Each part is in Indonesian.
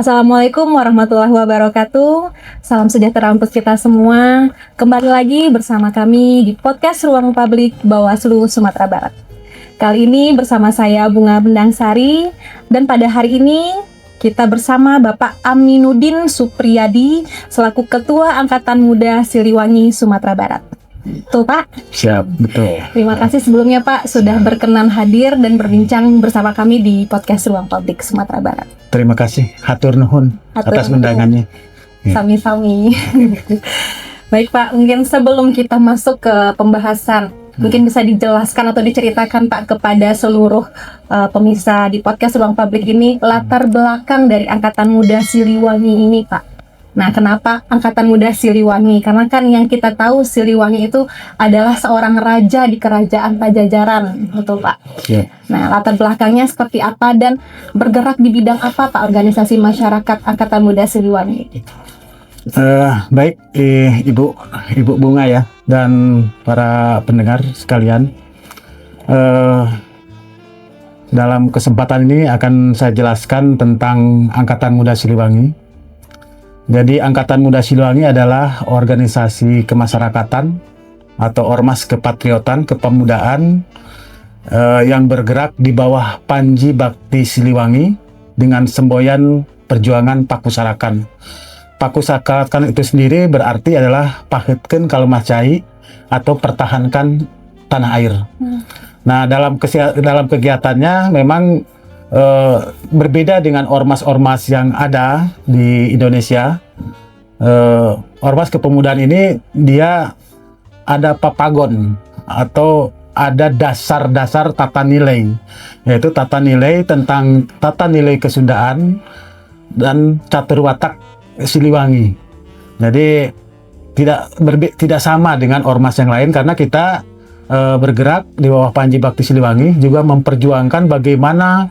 Assalamualaikum warahmatullahi wabarakatuh. Salam sejahtera untuk kita semua. Kembali lagi bersama kami di podcast Ruang Publik Bawaslu Sumatera Barat. Kali ini bersama saya Bunga Bendangsari, dan pada hari ini kita bersama Bapak Aminuddin Supriyadi selaku Ketua Angkatan Muda Siliwangi Sumatera Barat. Tuh Pak. Siap, betul. Terima kasih sebelumnya Pak sudah berkenan hadir dan berbincang bersama kami di podcast Ruang Publik Sumatera Barat. Terima kasih, hatur nuhun atas undangannya. Sami-sami. Baik Pak, mungkin sebelum kita masuk ke pembahasan, mungkin bisa dijelaskan atau diceritakan Pak kepada seluruh pemirsa di podcast Ruang Publik ini latar belakang dari Angkatan Muda Siliwangi ini Pak. Nah, kenapa Angkatan Muda Siliwangi? Karena kan yang kita tahu Siliwangi itu adalah seorang raja di kerajaan Pajajaran, betul Pak? Yeah. Nah, latar belakangnya seperti apa dan bergerak di bidang apa Pak organisasi masyarakat Angkatan Muda Siliwangi? Baik, Ibu Bunga ya, dan para pendengar sekalian. Dalam kesempatan ini akan saya jelaskan tentang Angkatan Muda Siliwangi. Jadi Angkatan Muda Siliwangi adalah organisasi kemasyarakatan atau ormas kepatriotan, kepemudaan yang bergerak di bawah Panji Bakti Siliwangi dengan semboyan perjuangan Pakusarakan. Pakusarakan itu sendiri berarti adalah pahitkeun kalemah cai atau pertahankan tanah air. Nah, dalam kegiatannya memang berbeda dengan ormas-ormas yang ada di Indonesia. Ormas kepemudaan ini dia ada papagon atau ada dasar-dasar tata nilai, yaitu tata nilai tentang tata nilai kesundaan dan catur watak Siliwangi. Jadi tidak sama dengan ormas yang lain karena kita bergerak di bawah Panji Bakti Siliwangi juga memperjuangkan bagaimana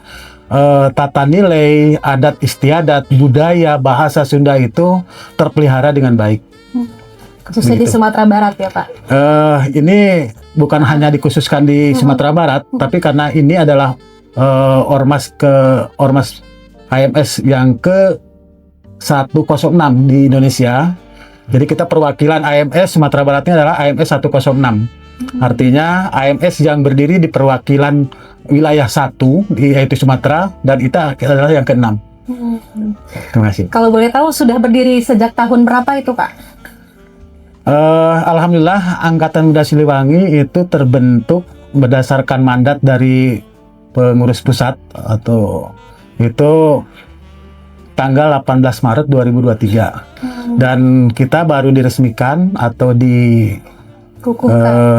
tata nilai, adat istiadat, budaya, bahasa Sunda itu terpelihara dengan baik. Khususnya begitu. Di Sumatera Barat ya Pak? Ini bukan hanya dikhususkan di Sumatera Barat, tapi karena ini adalah ormas AMS yang ke 106 di Indonesia. Jadi kita perwakilan AMS Sumatera Baratnya adalah AMS 106. Artinya AMS yang berdiri di perwakilan wilayah 1 yaitu Sumatera, dan itu adalah yang ke-6. Terima kasih. Kalau boleh tahu sudah berdiri sejak tahun berapa itu Pak? Alhamdulillah Angkatan Muda Siliwangi itu terbentuk berdasarkan mandat dari pengurus pusat, atau itu tanggal 18 Maret 2023. Dan kita baru diresmikan atau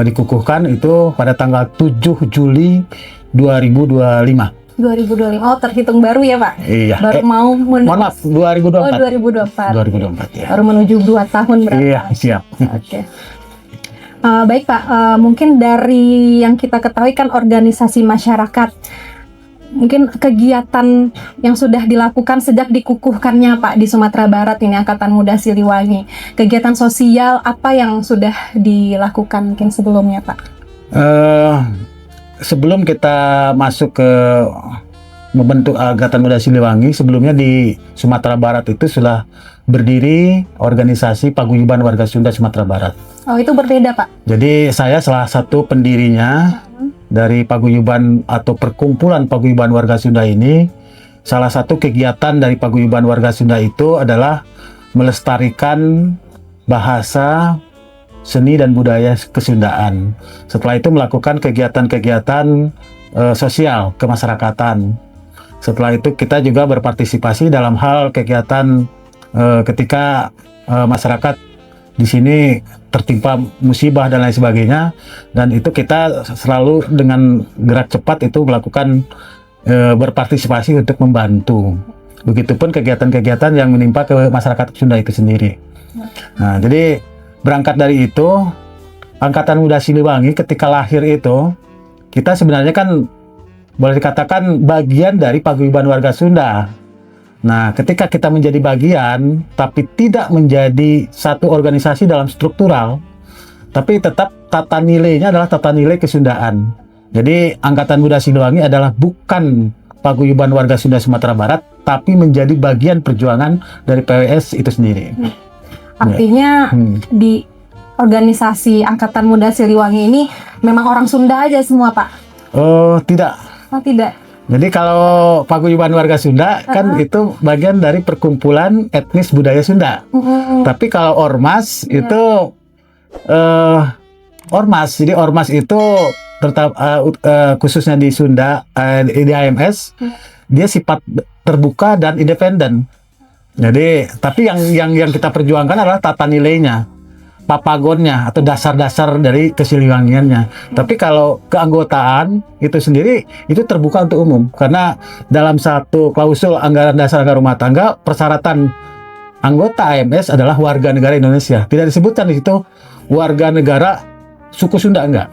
dikukuhkan itu pada tanggal 7 Juli 2025. Oh, terhitung baru ya Pak? Iya. Mohon maaf, 2024. Oh, 2024. 2024 ya. Baru menuju 2 tahun berarti. Iya, siap. Oke. Baik Pak, mungkin dari yang kita ketahui kan organisasi masyarakat. Mungkin kegiatan yang sudah dilakukan sejak dikukuhkannya Pak di Sumatera Barat ini Angkatan Muda Siliwangi. Kegiatan sosial apa yang sudah dilakukan mungkin sebelumnya Pak? Sebelum kita masuk ke membentuk Angkatan Muda Siliwangi, sebelumnya di Sumatera Barat itu sudah berdiri organisasi Paguyuban Warga Sunda Sumatera Barat. Oh, itu berbeda Pak? Jadi saya salah satu pendirinya dari Paguyuban atau Perkumpulan Paguyuban Warga Sunda ini. Salah satu kegiatan dari Paguyuban Warga Sunda itu adalah melestarikan bahasa, seni dan budaya kesundaan. Setelah itu melakukan kegiatan-kegiatan sosial kemasyarakatan. Setelah itu kita juga berpartisipasi dalam hal kegiatan ketika masyarakat di sini tertimpa musibah dan lain sebagainya, dan itu kita selalu dengan gerak cepat itu melakukan berpartisipasi untuk membantu. Begitupun kegiatan-kegiatan yang menimpa ke masyarakat Sunda itu sendiri. Nah, jadi berangkat dari itu, Angkatan Muda Siliwangi ketika lahir itu, kita sebenarnya kan boleh dikatakan bagian dari Paguyuban Warga Sunda. Nah, ketika kita menjadi bagian, tapi tidak menjadi satu organisasi dalam struktural, tapi tetap tata nilainya adalah tata nilai kesundaan. Jadi, Angkatan Muda Siliwangi adalah bukan Paguyuban Warga Sunda Sumatera Barat, tapi menjadi bagian perjuangan dari PWS itu sendiri. Artinya di organisasi Angkatan Muda Siliwangi ini memang orang Sunda aja semua, Pak? Oh, tidak. Oh, tidak. Jadi kalau Paguyuban Warga Sunda kan itu bagian dari perkumpulan etnis budaya Sunda. Tapi kalau ormas itu ormas. Jadi ormas itu khususnya di Sunda, di AMS, dia sifat terbuka dan independen. Jadi, tapi yang kita perjuangkan adalah tata nilainya, papagonnya atau dasar-dasar dari kesiliwangiannya. Tapi kalau keanggotaan itu sendiri itu terbuka untuk umum, karena dalam satu klausul anggaran dasar anggaran rumah tangga, persyaratan anggota AMS adalah warga negara Indonesia. Tidak disebutkan di situ warga negara suku Sunda, enggak.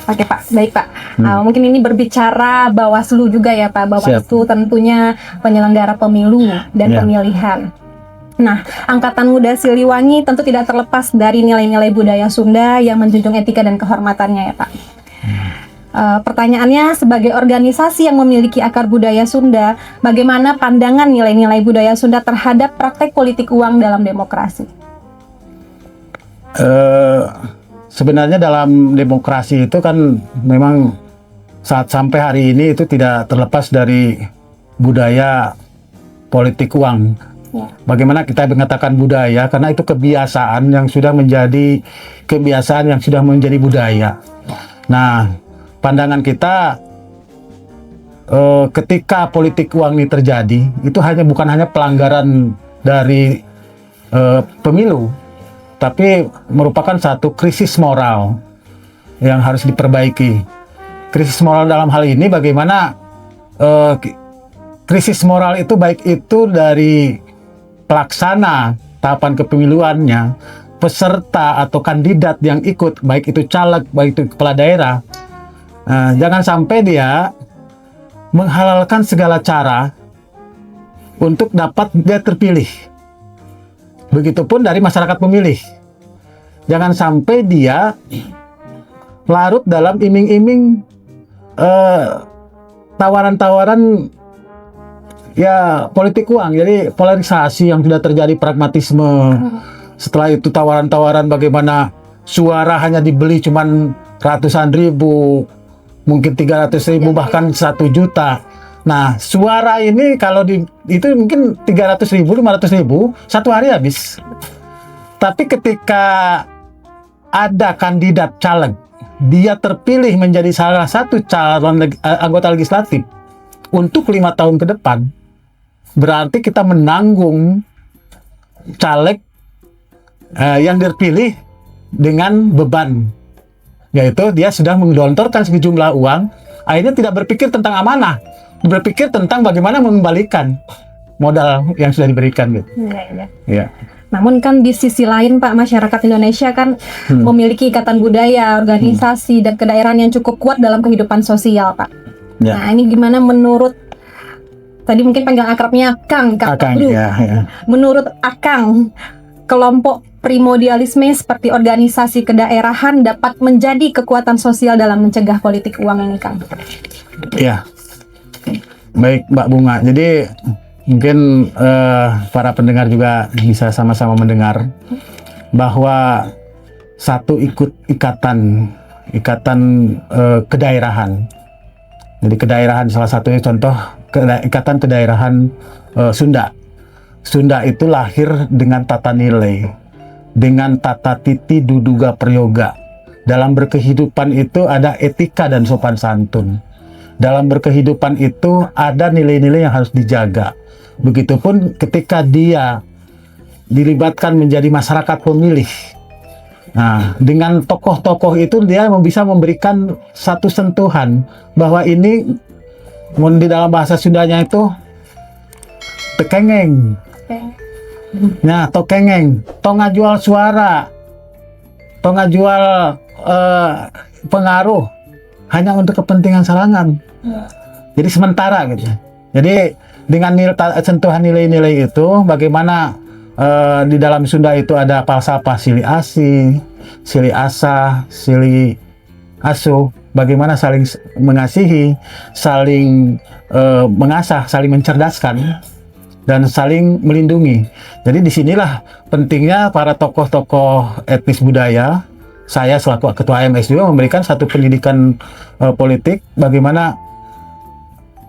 Oke, Pak, baik, Pak. Mungkin ini berbicara Bawaslu juga ya, Pak. Bawaslu tentunya penyelenggara pemilu dan pemilihan. Nah, Angkatan Muda Siliwangi tentu tidak terlepas dari nilai-nilai budaya Sunda yang menjunjung etika dan kehormatannya ya, Pak. Pertanyaannya, sebagai organisasi yang memiliki akar budaya Sunda, bagaimana pandangan nilai-nilai budaya Sunda terhadap praktek politik uang dalam demokrasi? Sebenarnya dalam demokrasi itu kan memang saat sampai hari ini itu tidak terlepas dari budaya politik uang. Bagaimana kita mengatakan budaya, karena itu kebiasaan yang sudah menjadi budaya. Nah, pandangan kita ketika politik uang ini terjadi, itu bukan hanya pelanggaran dari pemilu, tapi merupakan satu krisis moral yang harus diperbaiki. Krisis moral dalam hal ini bagaimana krisis moral itu baik itu dari pelaksana tahapan kepemiluannya, peserta atau kandidat yang ikut, baik itu caleg, baik itu kepala daerah. Jangan sampai dia menghalalkan segala cara untuk dapat dia terpilih. Begitupun dari masyarakat pemilih. Jangan sampai dia larut dalam iming-iming tawaran-tawaran ya politik uang. Jadi polarisasi yang sudah terjadi, pragmatisme. Setelah itu tawaran-tawaran bagaimana suara hanya dibeli cuman ratusan ribu, mungkin 300.000, bahkan 1 juta. Nah, suara ini kalau itu mungkin 300.000, 500.000 satu hari habis. Tapi ketika ada kandidat caleg, dia terpilih menjadi salah satu calon anggota legislatif untuk 5 tahun ke depan, berarti kita menanggung caleg yang terpilih dengan beban, yaitu dia sudah menggelontorkan sejumlah uang, akhirnya tidak berpikir tentang amanah, berpikir tentang bagaimana mengembalikan modal yang sudah diberikan gitu. Ya. Namun kan di sisi lain, Pak, masyarakat Indonesia kan memiliki ikatan budaya, organisasi dan kedaerahan yang cukup kuat dalam kehidupan sosial, Pak. Ya. Nah, ini gimana menurut tadi mungkin panggilan akrabnya Kang Dulu. Ya. Menurut Akang, kelompok primordialisme seperti organisasi kedaerahan dapat menjadi kekuatan sosial dalam mencegah politik uang ini, Kang? Ya. Baik, Mbak Bunga. Jadi mungkin para pendengar juga bisa sama-sama mendengar bahwa satu ikatan kedaerahan. Jadi kedaerahan salah satunya contoh ikatan kedaerahan Sunda. Sunda itu lahir dengan tata nilai, dengan tata titi duduga prayoga. Dalam berkehidupan itu ada etika dan sopan santun. Dalam berkehidupan itu ada nilai-nilai yang harus dijaga. Begitupun ketika dia dilibatkan menjadi masyarakat pemilih. Nah, dengan tokoh-tokoh itu dia bisa memberikan satu sentuhan bahwa ini di dalam bahasa Sundanya itu tekengeng. Nah, tokengeng, tonga jual suara, tonga jual pengaruh hanya untuk kepentingan sarangan. Jadi sementara gitu. Jadi dengan sentuhan nilai-nilai itu, bagaimana di dalam Sunda itu ada falsafah sili asi, sili asa, sili asu. bagaimana saling mengasihi, saling mengasah, saling mencerdaskan, dan saling melindungi. Jadi disinilah pentingnya para tokoh-tokoh etnis budaya, saya selaku ketua AMS juga memberikan satu pendidikan politik, bagaimana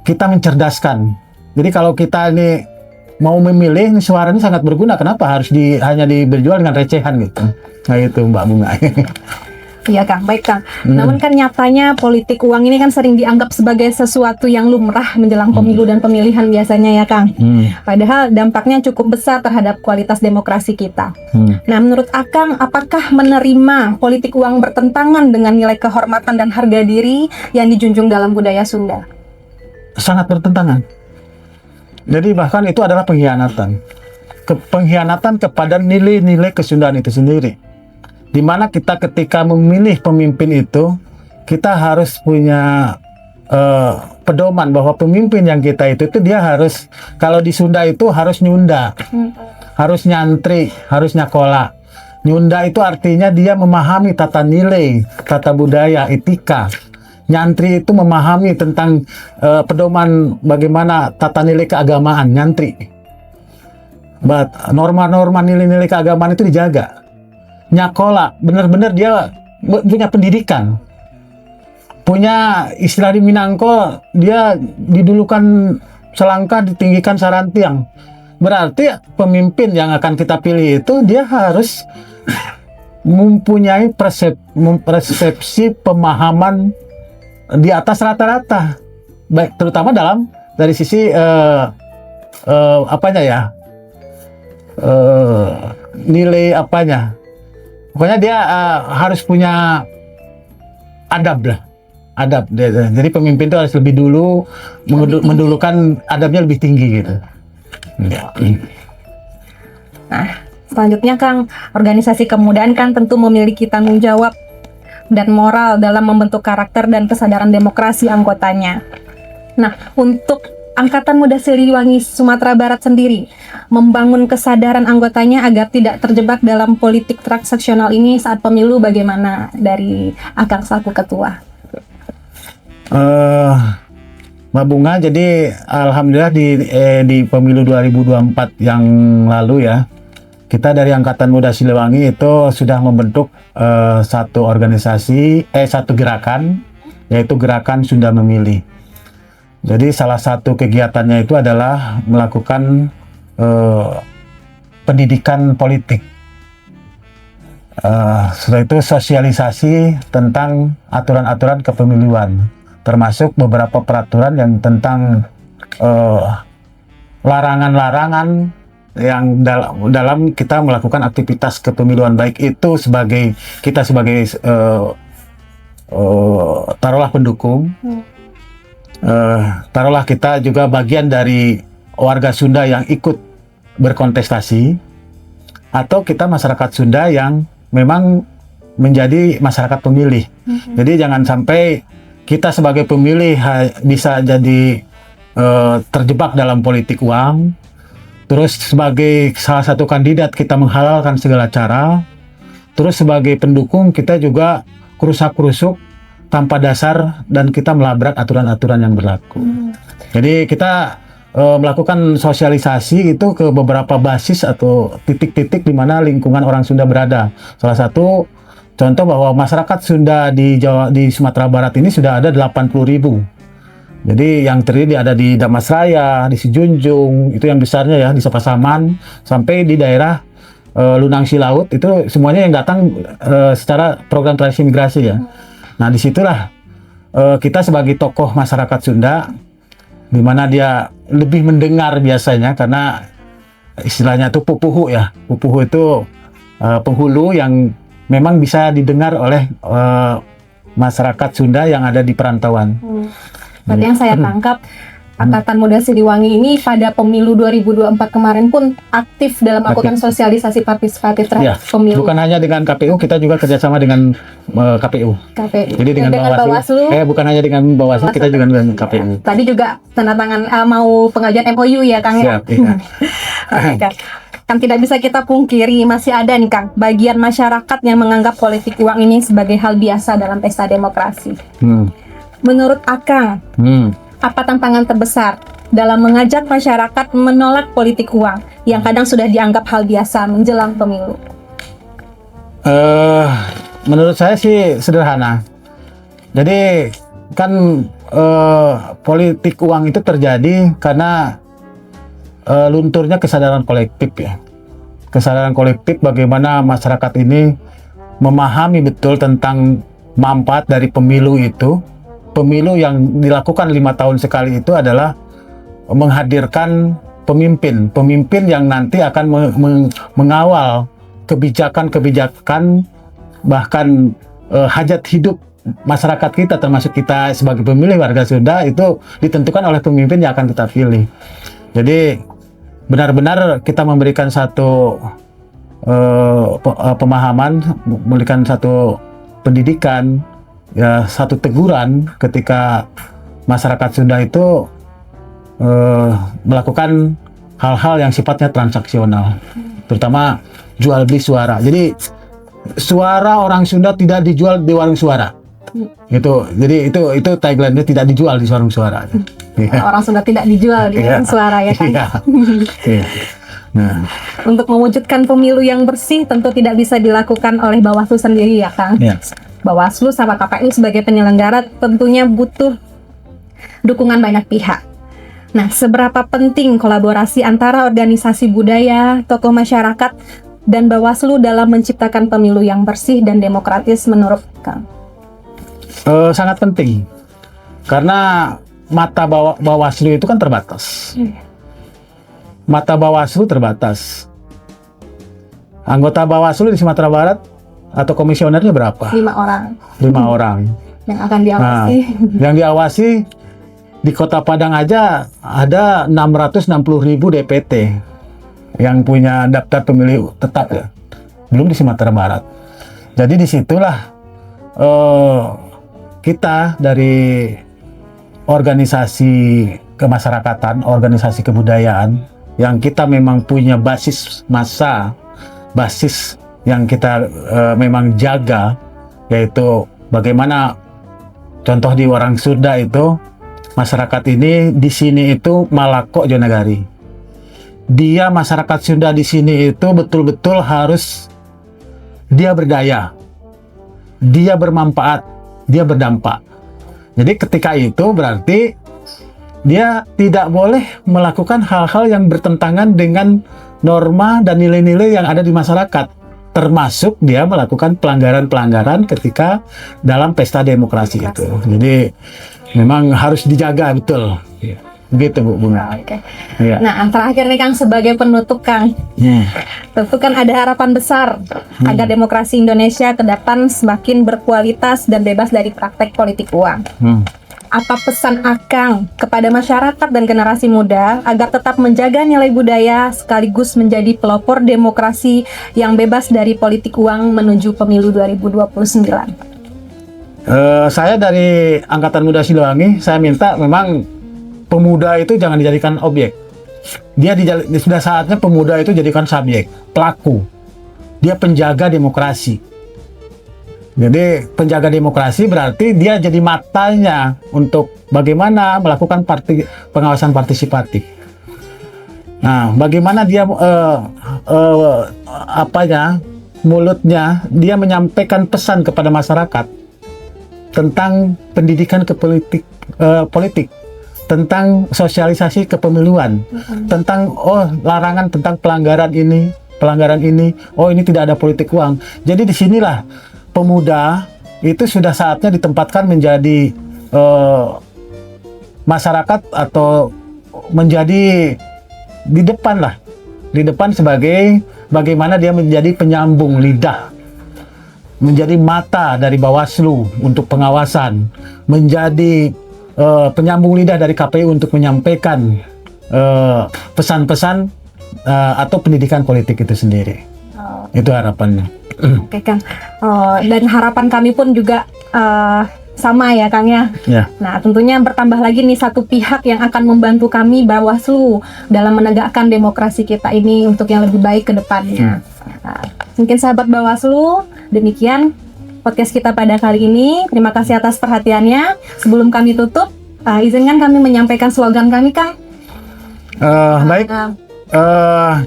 kita mencerdaskan. Jadi kalau kita ini mau memilih, suara ini sangat berguna. Kenapa harus hanya diberjual dengan recehan gitu? Nah itu Mbak Bunga. Iya Kang, baik Kang. Namun kan nyatanya politik uang ini kan sering dianggap sebagai sesuatu yang lumrah menjelang pemilu dan pemilihan biasanya ya Kang. Padahal dampaknya cukup besar terhadap kualitas demokrasi kita. Nah menurut Akang, apakah menerima politik uang bertentangan dengan nilai kehormatan dan harga diri yang dijunjung dalam budaya Sunda? Sangat bertentangan. Jadi bahkan itu adalah pengkhianatan. Pengkhianatan kepada nilai-nilai kesundaan itu sendiri. Di mana kita ketika memilih pemimpin itu, kita harus punya pedoman bahwa pemimpin yang kita itu dia harus, kalau di Sunda itu harus nyunda, harus nyantri, harus nyakola. Nyunda itu artinya dia memahami tata nilai, tata budaya, etika. Nyantri itu memahami tentang pedoman bagaimana tata nilai keagamaan, nyantri. Norma-norma nilai-nilai keagamaan itu dijaga. Nyakola, benar-benar dia punya pendidikan. Punya istilah di Minangko, dia didulukan selangkah, ditinggikan sarantiang. Berarti pemimpin yang akan kita pilih itu dia harus mempunyai persepsi pemahaman di atas rata-rata. Baik, terutama dari sisi nilai apanya. Pokoknya dia harus punya adab lah. Adab. Jadi pemimpin itu harus lebih dulu mendulukan adabnya lebih tinggi gitu. Nah, selanjutnya Kang, organisasi kemudaan kan tentu memiliki tanggung jawab dan moral dalam membentuk karakter dan kesadaran demokrasi anggotanya. Nah, untuk Angkatan Muda Siliwangi Sumatera Barat sendiri membangun kesadaran anggotanya agar tidak terjebak dalam politik transaksional ini saat pemilu, bagaimana dari Akang selaku ketua? Mbak Bunga, jadi alhamdulillah di pemilu 2024 yang lalu ya, kita dari Angkatan Muda Siliwangi itu sudah membentuk satu gerakan, yaitu Gerakan Sunda Memilih. Jadi salah satu kegiatannya itu adalah melakukan pendidikan politik. Setelah itu sosialisasi tentang aturan-aturan kepemiluan, termasuk beberapa peraturan yang tentang larangan-larangan yang dalam kita melakukan aktivitas kepemiluan, baik itu sebagai taruhlah pendukung. Taruhlah kita juga bagian dari warga Sunda yang ikut berkontestasi, atau kita masyarakat Sunda yang memang menjadi masyarakat pemilih. Jadi jangan sampai kita sebagai pemilih bisa jadi terjebak dalam politik uang, terus sebagai salah satu kandidat kita menghalalkan segala cara, terus sebagai pendukung kita juga kerusak-kerusuk tanpa dasar dan kita melabrak aturan-aturan yang berlaku. Jadi kita melakukan sosialisasi itu ke beberapa basis atau titik-titik di mana lingkungan orang Sunda berada. Salah satu contoh bahwa masyarakat Sunda di Sumatera Barat ini sudah ada 80.000. Jadi yang terdiri ada di Damasraya, di Sijunjung, itu yang besarnya ya, di Sapasaman, sampai di daerah Lunang Silaut, itu semuanya yang datang secara program transisi migrasi ya. Nah disitulah kita sebagai tokoh masyarakat Sunda, di mana dia lebih mendengar biasanya, karena istilahnya itu pupuhu ya. Pupuhu itu penghulu yang memang bisa didengar oleh masyarakat Sunda yang ada di perantauan. Berarti yang saya tangkap, Angkatan Muda Siliwangi ini pada pemilu 2024 kemarin pun aktif dalam melakukan sosialisasi partisipatif terhadap pemilu. Bukan hanya dengan KPU, kita juga kerjasama dengan KPU. Jadi dengan Bawaslu. Bukan hanya dengan Bawaslu, kita juga dengan KPU. Tadi juga tanda tangan mau pengajuan MOU ya Kang ya. Siap, iya. Oke, Kang. kan tidak bisa kita pungkiri masih ada nih Kang, bagian masyarakat yang menganggap politik uang ini sebagai hal biasa dalam pesta demokrasi. Menurut Akang, apa tantangan terbesar dalam mengajak masyarakat menolak politik uang yang kadang sudah dianggap hal biasa menjelang pemilu? Menurut saya sih sederhana. Jadi kan politik uang itu terjadi karena lunturnya kesadaran kolektif ya. Kesadaran kolektif bagaimana masyarakat ini memahami betul tentang manfaat dari pemilu itu. Pemilu yang dilakukan 5 tahun sekali itu adalah menghadirkan pemimpin yang nanti akan mengawal kebijakan-kebijakan bahkan hajat hidup masyarakat kita, termasuk kita sebagai pemilih warga Sunda, itu ditentukan oleh pemimpin yang akan kita pilih. Jadi benar-benar kita memberikan satu pemahaman, memberikan satu pendidikan, ya satu teguran ketika masyarakat Sunda itu melakukan hal-hal yang sifatnya transaksional, terutama jual beli suara. Jadi suara orang Sunda tidak dijual di warung suara. Jadi itu tagline-nya, tidak dijual di warung suara. Orang Sunda tidak dijual di warung suara ya kan. Nah, untuk mewujudkan pemilu yang bersih tentu tidak bisa dilakukan oleh Bawaslu sendiri ya Kang. Bawaslu sama KPU sebagai penyelenggara tentunya butuh dukungan banyak pihak. Nah, seberapa penting kolaborasi antara organisasi budaya, tokoh masyarakat, dan Bawaslu dalam menciptakan pemilu yang bersih dan demokratis menurut Kang? Sangat penting, karena mata Bawaslu itu kan terbatas. Mata Bawaslu terbatas. Anggota Bawaslu di Sumatera Barat atau komisionernya berapa? 5 orang. 5 orang. Yang akan diawasi. Nah, yang diawasi di Kota Padang aja ada 660.000 DPT yang punya daftar pemilih tetap ya. Belum di Sumatera Barat. Jadi disitulah kita dari organisasi kemasyarakatan, organisasi kebudayaan yang kita memang punya basis massa, basis yang kita memang jaga, yaitu bagaimana contoh di Warang Sunda itu masyarakat ini di sini itu Malako Jonagari. Dia masyarakat Sunda di sini itu betul-betul harus dia berdaya, dia bermanfaat, dia berdampak. Jadi ketika itu berarti dia tidak boleh melakukan hal-hal yang bertentangan dengan norma dan nilai-nilai yang ada di masyarakat, termasuk dia melakukan pelanggaran-pelanggaran ketika dalam pesta demokrasi itu. Jadi memang harus dijaga betul. Begitu Bu Bunga. Oke. Ya. Nah, terakhir nih Kang, sebagai penutup Kang, tentu kan ada harapan besar agar demokrasi Indonesia ke depan semakin berkualitas dan bebas dari praktek politik uang. Apa pesan Akang kepada masyarakat dan generasi muda agar tetap menjaga nilai budaya sekaligus menjadi pelopor demokrasi yang bebas dari politik uang menuju pemilu 2029? Saya dari Angkatan Muda Siliwangi, saya minta memang pemuda itu jangan dijadikan objek. Sudah saatnya pemuda itu jadikan subjek, pelaku. Dia penjaga demokrasi. Jadi penjaga demokrasi berarti dia jadi matanya untuk bagaimana melakukan pengawasan partisipatif. Nah, bagaimana dia mulutnya dia menyampaikan pesan kepada masyarakat tentang pendidikan ke politik, tentang sosialisasi kepemiluan, tentang larangan tentang pelanggaran ini, ini tidak ada politik uang. Jadi disinilah pemuda itu sudah saatnya ditempatkan menjadi masyarakat atau menjadi di depan sebagai bagaimana dia menjadi penyambung lidah, menjadi mata dari Bawaslu untuk pengawasan, menjadi penyambung lidah dari KPU untuk menyampaikan pesan-pesan atau pendidikan politik itu sendiri. Itu harapannya. Oke Kang. Dan harapan kami pun juga sama ya Kang ya. Ya. Nah, tentunya bertambah lagi nih satu pihak yang akan membantu kami Bawaslu dalam menegakkan demokrasi kita ini untuk yang lebih baik ke depannya. Nah, mungkin sahabat Bawaslu, demikian podcast kita pada kali ini. Terima kasih atas perhatiannya. Sebelum kami tutup, izinkan kami menyampaikan slogan kami, Kang. Baik,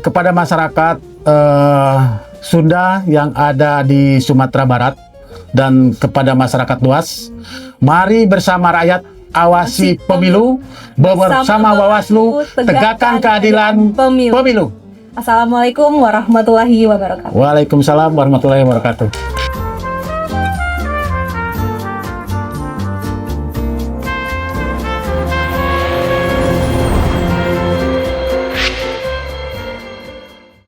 kepada masyarakat Sunda yang ada di Sumatera Barat dan kepada masyarakat luas, mari bersama rakyat awasi pemilu, bersama Bawaslu tegakkan keadilan pemilu. Assalamualaikum warahmatullahi wabarakatuh. Waalaikumsalam warahmatullahi wabarakatuh.